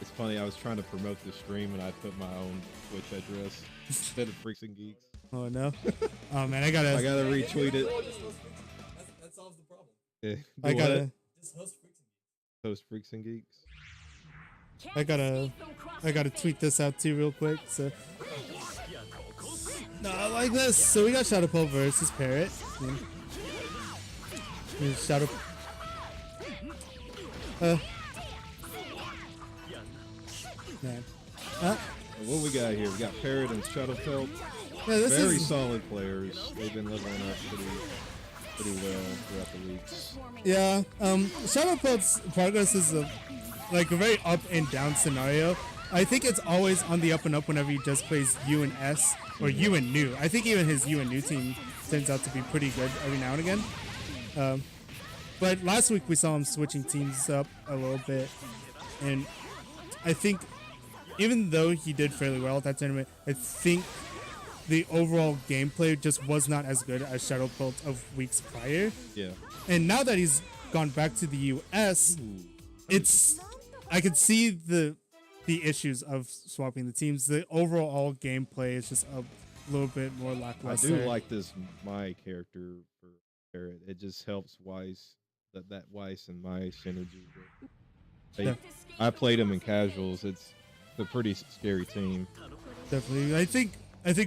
It's funny. I was trying to promote the stream and I put my own Twitch address instead of Freaks and Geeks. Oh no! Oh man, I I gotta gotta retweet it. That solves the problem. Yeah. I Do gotta what? Just host Freaks and Geeks. Host Freaks and Geeks. I gotta tweet this out too real quick. So no, like this. So we got ShadowPelt versus Parrot. Shadow. Man. What we got here? We got Parrot and ShadowPelt. Yeah, this Very is solid players. They've been leveling up pretty well throughout the weeks. yeah. ShadowPelt's progress is like a very up and down scenario. I think it's always on the up and up whenever he just plays U and S or U and New. I think even his U and New team turns out to be pretty good every now and again. But last week we saw him switching teams up a little bit, and I think even though he did fairly well at that tournament, I think the overall gameplay just was not as good as ShadowPelt of weeks prior. Yeah. And now that he's gone back to the US, I could see the issues of swapping the teams. The overall gameplay is just a little bit more I lackluster. do like this my character for Parrot. It just helps Weiss, that Weiss and my synergy. I played him in casuals. It's a pretty scary team. Definitely. I think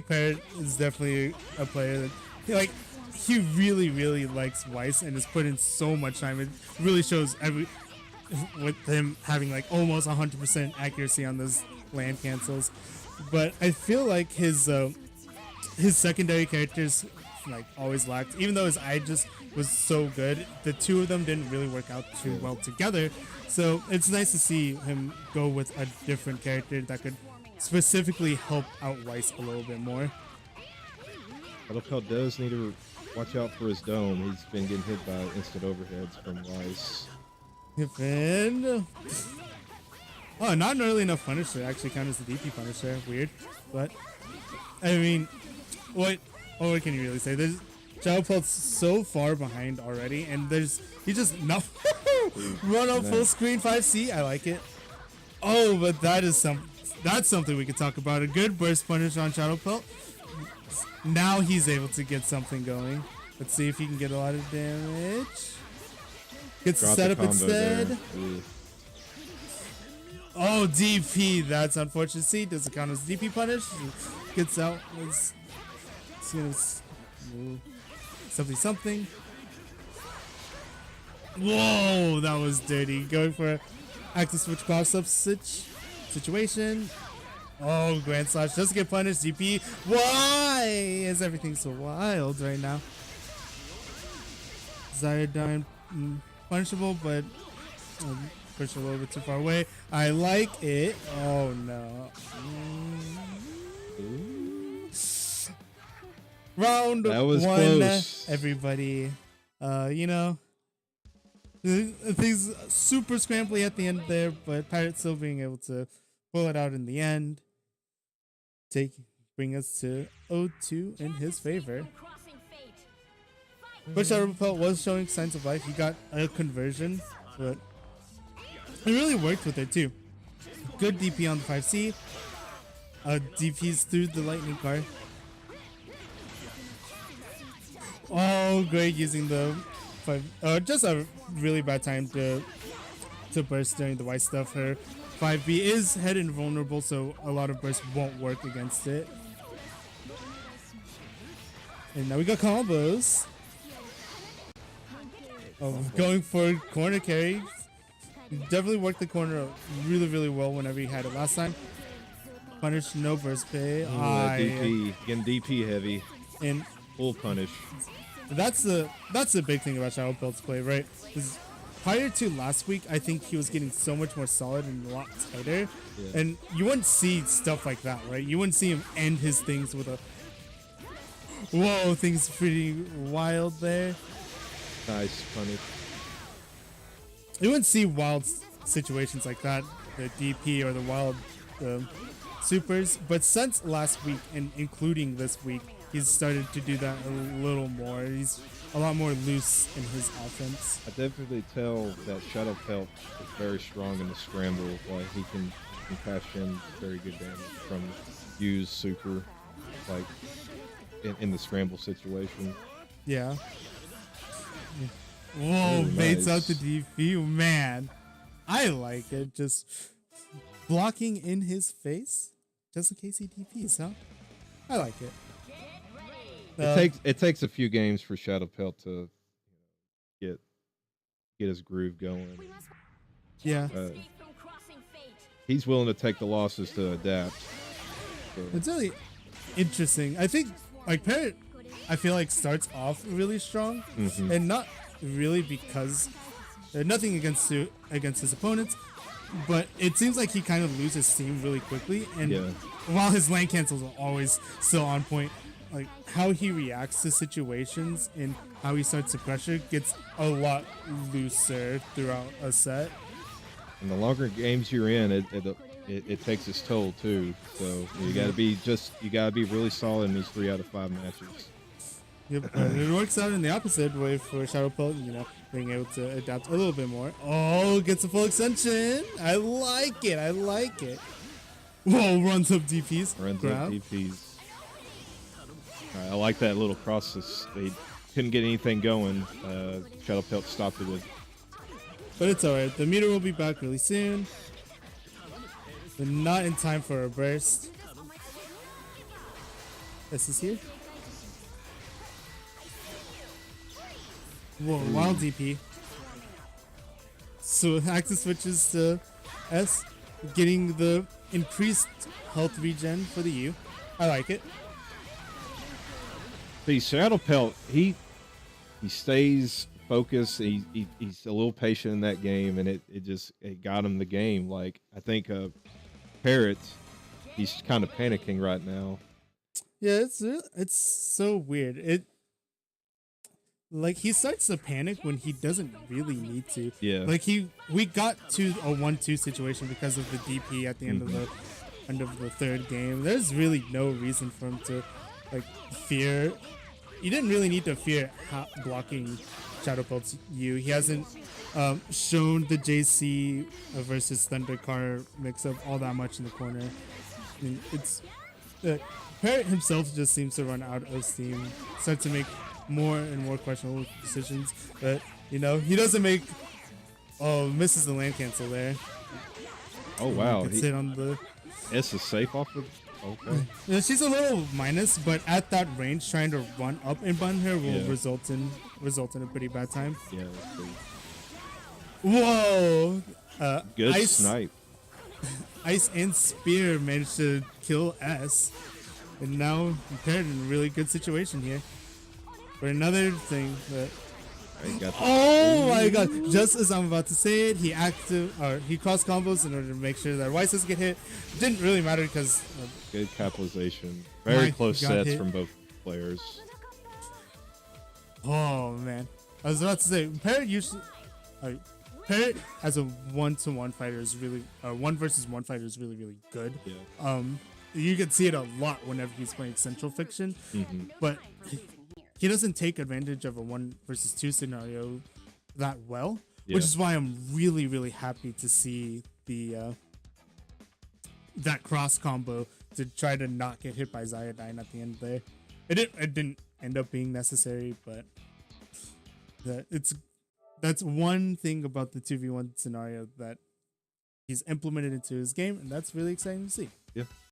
Parrot is definitely a player that he really likes Weiss and has put in so much time. It really shows with him having like almost 100% accuracy on those land cancels. But I feel like his secondary characters like always lacked. Even though his Aegis was so good, the two of them didn't really work out too well together. So it's nice to see him go with a different character that could specifically help out Weiss a little bit more. ShadowPelt does need to watch out for his dome. He's been getting hit by instant overheads from Weiss. And oh, not an early enough Punisher actually counts as the DP Punisher. Weird, but I mean, what can you really say? There's ShadowPelt's so far behind already, and he just not run up full screen 5C. I like it. Oh, but that's something we could talk about. A good burst punish on ShadowPelt. Now he's able to get something going. Let's see if he can get a lot of damage. Gets the setup instead. Oh, DP. That's unfortunate. See, doesn't count as DP punish. Gets out. Let's see. Something. Whoa, that was dirty. Going for active switch cross up situation. Oh, Grand Slash doesn't get punished. DP. Why is everything so wild right now? Zyodine punishable, but push a little bit too far away. I like it. Oh no. Round that was one, close. everybody. Things super scrambly at the end there, but Parrot still being able to pull it out in the end. Bring us to 0-2 in his favor. But ShadowPelt was showing signs of life. He got a conversion, but he really worked with it too. Good DP on the 5C. DPs through the lightning card. Oh, great using the 5. Just a really bad time to burst during the white stuff. Her 5B is head invulnerable, so a lot of bursts won't work against it. And now we got combos. Oh, going for corner carry. Definitely worked the corner really well whenever he had it last time. Punish, no burst pay. DP, getting DP heavy. And full punish. That's the big thing about ShadowPelt's play, right? Because prior to last week, I think he was getting so much more solid and a lot tighter. Yeah. And you wouldn't see stuff like that, right? You wouldn't see him end his things with a... Whoa, things pretty wild there. Nice punish. You wouldn't see wild situations like that, the DP or the wild supers. But since last week, and including this week, he's started to do that a little more. He's a lot more loose in his offense. I definitely tell that ShadowPelt is very strong in the scramble. Like he can cash in very good damage from use super, like in the scramble situation. Yeah. Whoa, Ooh, baits out nice. the DP. Man, I like it. Just blocking in his face, just in case he DPs, huh? I like it. It takes a few games for ShadowPelt to get get his groove going. Yeah, Uh, he's willing to take the losses to adapt. So, it's really interesting. I think like Parrot, I feel like starts off really strong, mhm. and not really because nothing against his opponents, but it seems like he kind of loses steam really quickly. And Yeah. while his lane cancels are always still on point, like how he reacts to situations and how he starts to pressure gets a lot looser throughout a set. And the longer games you're in, it takes its toll too. So you gotta be really solid in these 3 out of 5 matches. Yep, it works out in the opposite way for ShadowPelt, being able to adapt a little bit more. Oh, gets a full extension. I like it. I like it. Whoa, runs up DPs. Runs Grab. up DPs. I like that little cross. They couldn't get anything going. ShadowPelt stopped it with. But it's alright. The meter will be back really soon. But not in time for a burst. This is here. Whoa, wild DP. So Axis switches to S, getting the increased health regen for the U. I like it. See, ShadowPelt, he stays focused. He's a little patient in that game, and it got him the game. Like I think Parrot, he's kind of panicking right now. Yeah, it's so weird. Like he starts to panic when he doesn't really need to. Yeah. Like we got to a 1-2 situation because of the DP at the end of the third game. There's really no reason for him to like fear. You didn't really need to fear blocking ShadowPelt's U. He hasn't shown the JC versus Thundercar mix-up all that much in the corner. I mean, it's Parrot himself just seems to run out of steam, start to make more and more questionable decisions. But he doesn't make misses the land cancel there. Oh wow, Gets hit on the. S is safe off of. Okay. Yeah, she's a little minus, but at that range, trying to run up and bun her will Yeah. result in a pretty bad time. Yeah. That's pretty Whoa! good Ice, snipe. Ice and Spear managed to kill S, and now Parrot in a really good situation here. But another thing that. Right, got the- Oh my god! Just as I'm about to say it, he cross combos in order to make sure that Weiss doesn't get hit. Didn't really matter because Good capitalization. Very Mike close got sets hit. from both players. oh man, I was about to say Parrot as a 1-to-1 fighter is really 1 versus 1 fighter is really good. Yeah. You can see it a lot whenever he's playing Central Fiction, Mhm. but he doesn't take advantage of a 1 versus 2 scenario that well, which Yeah. is why I'm really happy to see the that cross combo to try to not get hit by Zyodine at the end there. It didn't end up being necessary, but that's one thing about the 2v1 scenario that he's implemented into his game, and that's really exciting to see. Yeah.